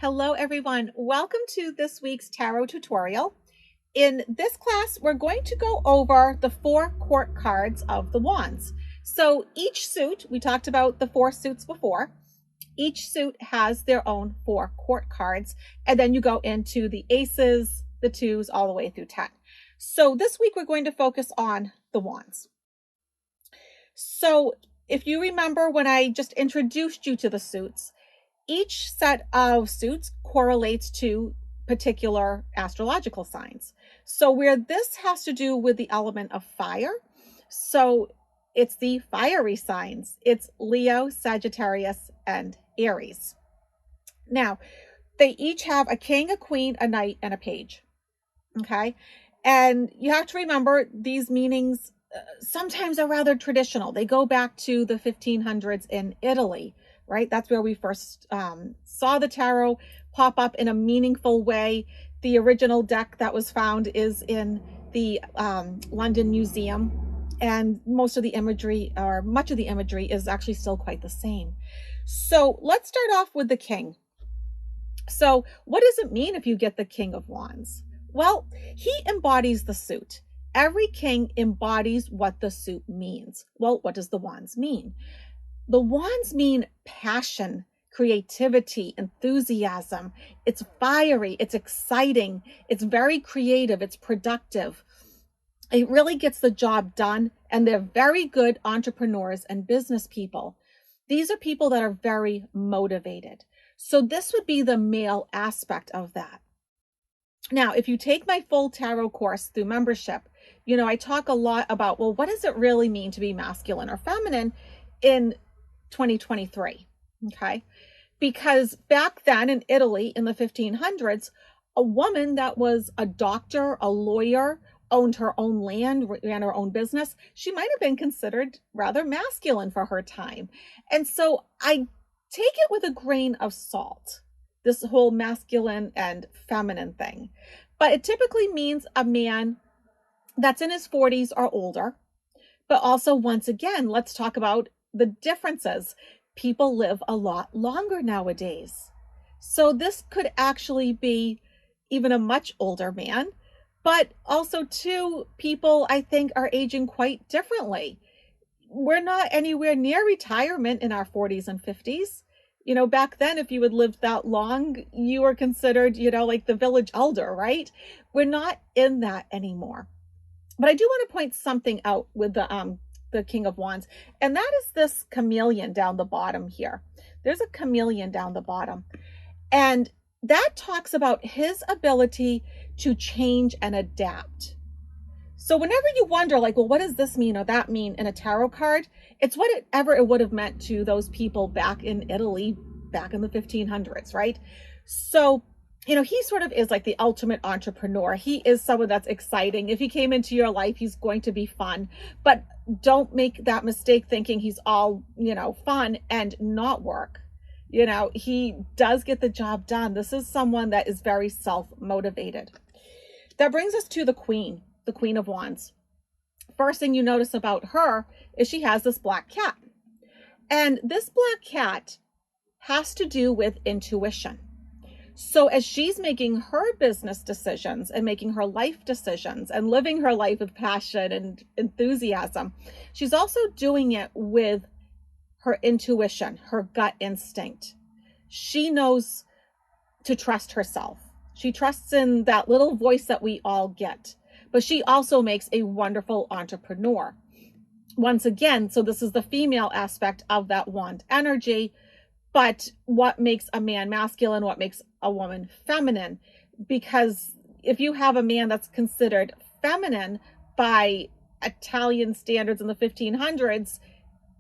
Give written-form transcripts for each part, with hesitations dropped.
Hello everyone, welcome to this week's tarot tutorial. In this class, we're going to go over the 4 court cards of the wands. So each suit, we talked about the 4 suits before, each suit has their own 4 court cards, and then you go into the aces, the 2s, all the way through 10. So this week we're going to focus on the wands. So if you remember when I just introduced you to the suits, each set of suits correlates to particular astrological signs. So where this has to do with the element of fire, so it's the fiery signs. It's Leo, Sagittarius, and Aries. Now, they each have a king, a queen, a knight, and a page. Okay? And you have to remember these meanings sometimes are rather traditional. They go back to the 1500s in Italy. Right? That's where we first saw the tarot pop up in a meaningful way. The original deck that was found is in the London Museum, and most of the imagery, or much of the imagery, is actually still quite the same. So let's start off with the king. So what does it mean if you get the King of Wands? Well, he embodies the suit. Every king embodies what the suit means. Well, what does the wands mean? The wands mean passion, creativity, enthusiasm. It's fiery, it's exciting, it's very creative, it's productive. It really gets the job done, and they're very good entrepreneurs and business people. These are people that are very motivated. So this would be the male aspect of that. Now, if you take my full tarot course through membership, you know, I talk a lot about, well, what does it really mean to be masculine or feminine in 2023, okay? Because back then in Italy in the 1500s, a woman that was a doctor, a lawyer, owned her own land, ran her own business, she might have been considered rather masculine for her time. And so I take it with a grain of salt, this whole masculine and feminine thing. But it typically means a man that's in his 40s or older. But also, once again, let's talk about the differences. People live a lot longer nowadays. So this could actually be even a much older man, but also too, people I think are aging quite differently. We're not anywhere near retirement in our 40s and 50s. You know, back then, if you had lived that long, you were considered, you know, like the village elder, right? We're not in that anymore. But I do want to point something out with the King of Wands, and that is this chameleon down the bottom here. There's a chameleon down the bottom, and that talks about his ability to change and adapt. So whenever you wonder, like, well, what does this mean or that mean in a tarot card, it's whatever it would have meant to those people back in Italy back in the 1500s, right? So you know, he sort of is like the ultimate entrepreneur. He is someone that's exciting. If he came into your life, he's going to be fun. But don't make that mistake thinking he's all, you know, fun and not work. You know, he does get the job done. This is someone that is very self-motivated. That brings us to the Queen of Wands. First thing you notice about her is she has this black cat. And this black cat has to do with intuition. So as she's making her business decisions and making her life decisions and living her life with passion and enthusiasm, she's also doing it with her intuition, her gut instinct. She knows to trust herself. She trusts in that little voice that we all get, but she also makes a wonderful entrepreneur. Once again, so this is the female aspect of that wand energy. But what makes a man masculine, what makes a woman feminine? Because if you have a man that's considered feminine by Italian standards in the 1500s,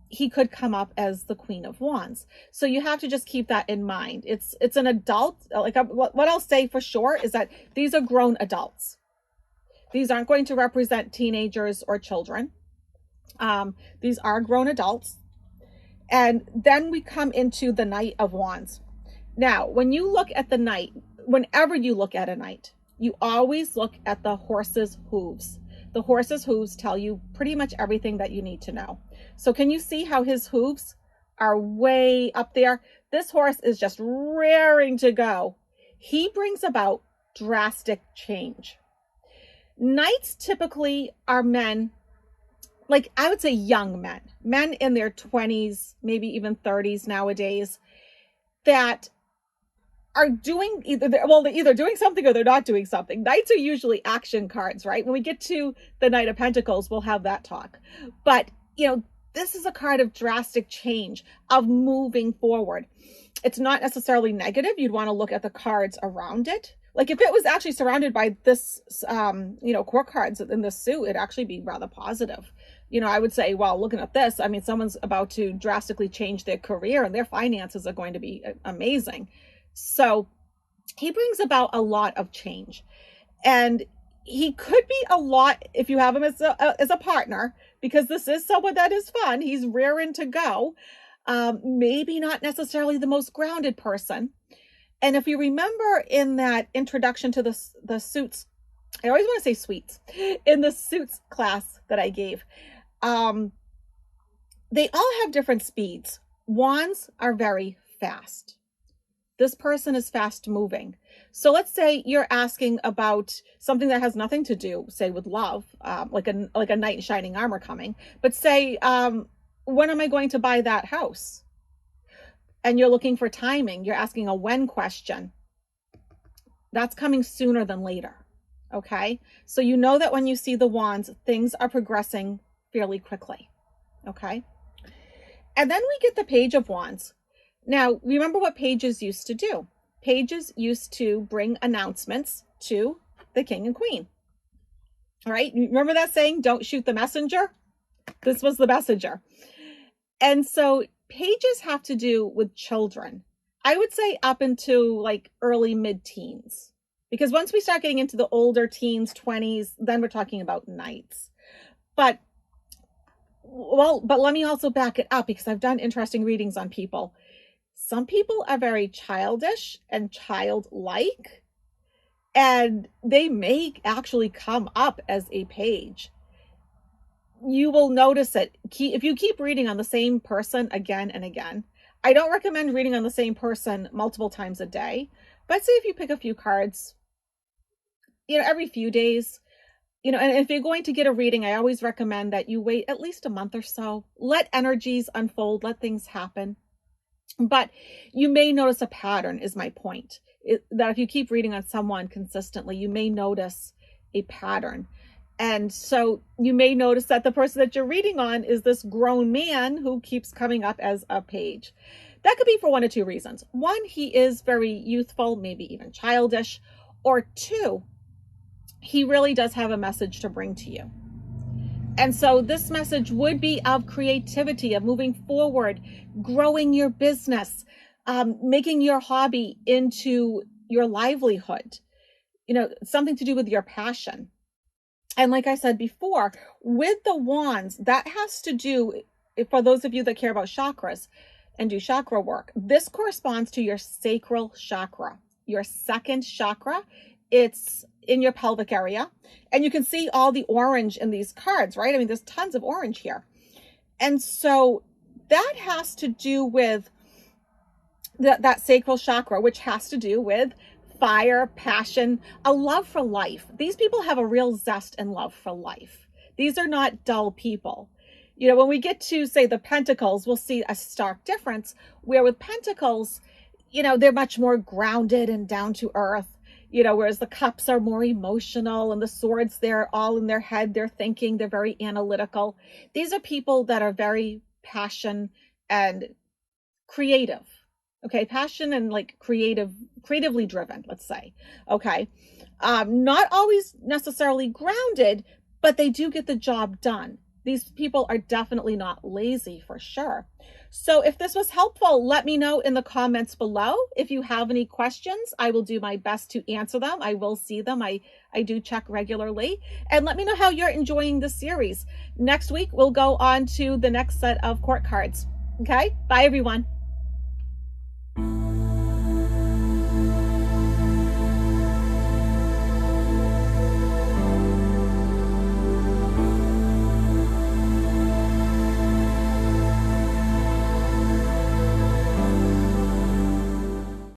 he could come up as the Queen of Wands. So you have to just keep that in mind. It's an adult. Like what I'll say for sure is that these are grown adults. These aren't going to represent teenagers or children. These are grown adults. And then we come into the Knight of Wands. Now, when you look at the knight, whenever you look at a knight, you always look at the horse's hooves. The horse's hooves tell you pretty much everything that you need to know. So can you see how his hooves are way up there. This horse is just raring to go. He brings about drastic change. Knights typically are men, like I would say young men in their 20s, maybe even 30s nowadays, that are doing they're either doing something or they're not doing something. Knights are usually action cards, right? When we get to the Knight of Pentacles, we'll have that talk. But, this is a card of drastic change, of moving forward. It's not necessarily negative. You'd want to look at the cards around it. Like if it was actually surrounded by this, court cards in this suit, it'd actually be rather positive. I would say, well, looking at this, I mean, someone's about to drastically change their career and their finances are going to be amazing. So he brings about a lot of change, and he could be a lot if you have him as a partner, because this is someone that is fun. He's raring to go. Maybe not necessarily the most grounded person. And if you remember in that introduction to the suits, I always want to say suites, in the suits class that I gave, they all have different speeds. Wands are very fast. This person is fast moving. So let's say you're asking about something that has nothing to do, say, with love, like a knight in shining armor coming. But say, when am I going to buy that house? And you're looking for timing. You're asking a when question. That's coming sooner than later. Okay? So you know that when you see the wands, things are progressing fairly quickly. Okay? And then we get the Page of Wands. Now, remember what pages used to do. Pages used to bring announcements to the king and queen. All right? Remember that saying, don't shoot the messenger? This was the messenger. And so pages have to do with children. I would say up into like early mid-teens. Because once we start getting into the older teens, 20s, then we're talking about knights. But let me also back it up, because I've done interesting readings on people. Some people are very childish and childlike, and they may actually come up as a page. You will notice it if you keep reading on the same person again and again. I don't recommend reading on the same person multiple times a day, but say if you pick a few cards, every few days, and if you're going to get a reading, I always recommend that you wait at least a month or so. Let energies unfold, let things happen. But you may notice a pattern, is my point. That if you keep reading on someone consistently, you may notice a pattern. And so you may notice that the person that you're reading on is this grown man who keeps coming up as a page. That could be for one of two reasons. One, he is very youthful, maybe even childish. Or two, he really does have a message to bring to you. And so this message would be of creativity, of moving forward, growing your business, making your hobby into your livelihood, something to do with your passion. And like I said before, with the wands, that has to do, for those of you that care about chakras and do chakra work, this corresponds to your sacral chakra, your second chakra. It's in your pelvic area. And you can see all the orange in these cards, right? I mean, there's tons of orange here. And so that has to do with that sacral chakra, which has to do with fire, passion, a love for life. These people have a real zest and love for life. These are not dull people. When we get to, say, the Pentacles, we'll see a stark difference where with Pentacles, they're much more grounded and down to earth. Whereas the Cups are more emotional, and the Swords, they're all in their head, they're thinking, they're very analytical. These are people that are very passion and creative. Okay, passion and like creatively driven, let's say. Okay, not always necessarily grounded, but they do get the job done. These people are definitely not lazy, for sure. So if this was helpful, let me know in the comments below. If you have any questions, I will do my best to answer them. I will see them. I do check regularly. And let me know how you're enjoying this series. Next week, we'll go on to the next set of court cards. Okay, bye everyone.